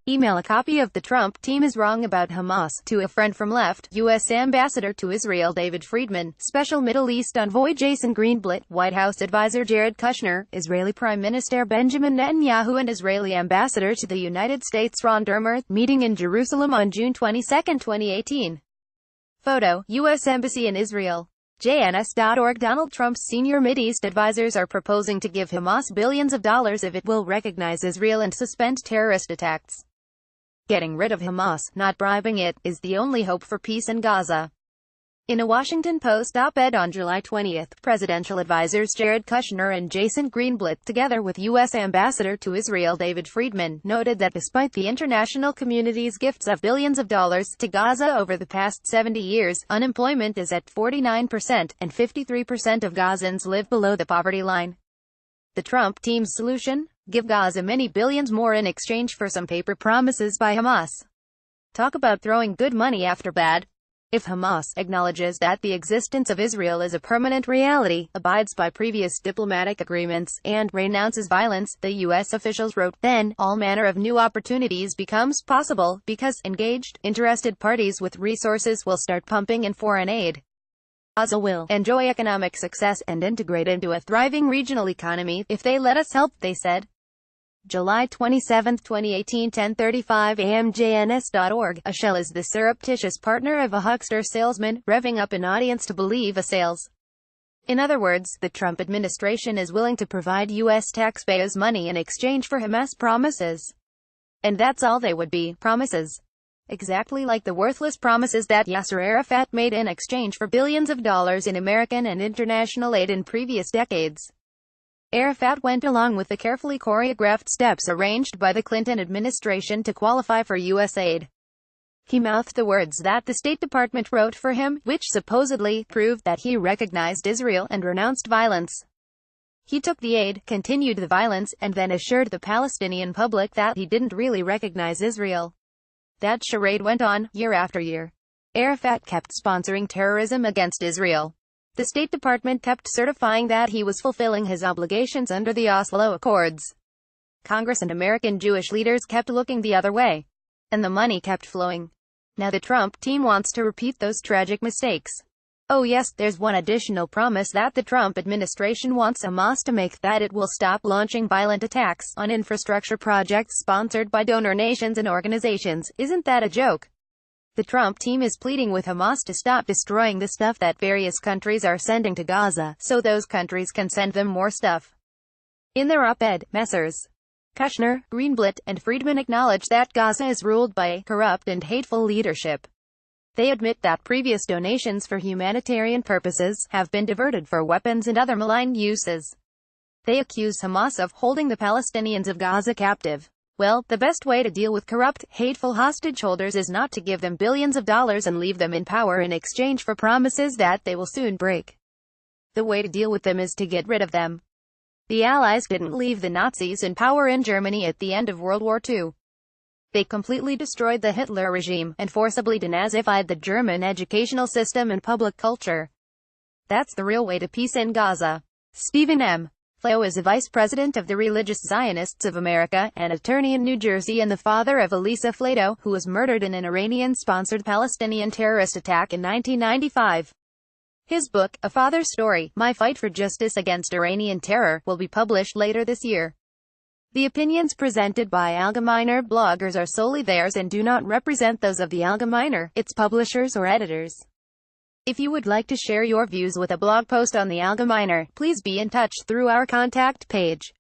Email a copy of The Trump Team is Wrong About Hamas to a friend from left, U.S. Ambassador to Israel David Friedman, Special Middle East Envoy Jason Greenblatt, White House Advisor Jared Kushner, Israeli Prime Minister Benjamin Netanyahu and Israeli Ambassador to the United States Ron Dermer, meeting in Jerusalem on June 22, 2018. Photo, U.S. Embassy in Israel. JNS.org. Donald Trump's senior Mideast advisors are proposing to give Hamas billions of dollars if it will recognize Israel and suspend terrorist attacks. Getting rid of Hamas, not bribing it, is the only hope for peace in Gaza. In a Washington Post op-ed on July 20, presidential advisors Jared Kushner and Jason Greenblatt, together with U.S. Ambassador to Israel David Friedman, noted that despite the international community's gifts of billions of dollars to Gaza over the past 70 years, unemployment is at 49%, and 53% of Gazans live below the poverty line. The Trump team's solution? Give Gaza many billions more in exchange for some paper promises by Hamas. Talk about throwing good money after bad. If Hamas acknowledges that the existence of Israel is a permanent reality, abides by previous diplomatic agreements, and renounces violence, the U.S. officials wrote, then all manner of new opportunities becomes possible, because engaged, interested parties with resources will start pumping in foreign aid. Gaza will enjoy economic success and integrate into a thriving regional economy if they let us help, they said. July 27, 2018, 10:35 a.m. JNS.org. A shell is the surreptitious partner of a huckster salesman, revving up an audience to believe a sales. In other words, the Trump administration is willing to provide U.S. taxpayers money in exchange for Hamas promises. And that's all they would be, promises. Exactly like the worthless promises that Yasser Arafat made in exchange for billions of dollars in American and international aid in previous decades. Arafat went along with the carefully choreographed steps arranged by the Clinton administration to qualify for U.S. aid. He mouthed the words that the State Department wrote for him, which supposedly proved that he recognized Israel and renounced violence. He took the aid, continued the violence, and then assured the Palestinian public that he didn't really recognize Israel. That charade went on, year after year. Arafat kept sponsoring terrorism against Israel. The State Department kept certifying that he was fulfilling his obligations under the Oslo Accords. Congress and American Jewish leaders kept looking the other way. And the money kept flowing. Now the Trump team wants to repeat those tragic mistakes. Oh yes, there's one additional promise that the Trump administration wants Hamas to make, that it will stop launching violent attacks on infrastructure projects sponsored by donor nations and organizations. Isn't that a joke? The Trump team is pleading with Hamas to stop destroying the stuff that various countries are sending to Gaza, so those countries can send them more stuff. In their op-ed, Messrs. Kushner, Greenblatt, and Friedman acknowledge that Gaza is ruled by a corrupt and hateful leadership. They admit that previous donations for humanitarian purposes have been diverted for weapons and other malign uses. They accuse Hamas of holding the Palestinians of Gaza captive. Well, the best way to deal with corrupt, hateful hostage holders is not to give them billions of dollars and leave them in power in exchange for promises that they will soon break. The way to deal with them is to get rid of them. The Allies didn't leave the Nazis in power in Germany at the end of World War II. They completely destroyed the Hitler regime, and forcibly denazified the German educational system and public culture. That's the real way to peace in Gaza. Stephen M. Flaw is a vice president of the Religious Zionists of America, an attorney in New Jersey and the father of Elisa Flato, who was murdered in an Iranian-sponsored Palestinian terrorist attack in 1995. His book, A Father's Story, My Fight for Justice Against Iranian Terror, will be published later this year. The opinions presented by Allgemeiner bloggers are solely theirs and do not represent those of the Allgemeiner, its publishers or editors. If you would like to share your views with a blog post on the Allgemeiner, please be in touch through our contact page.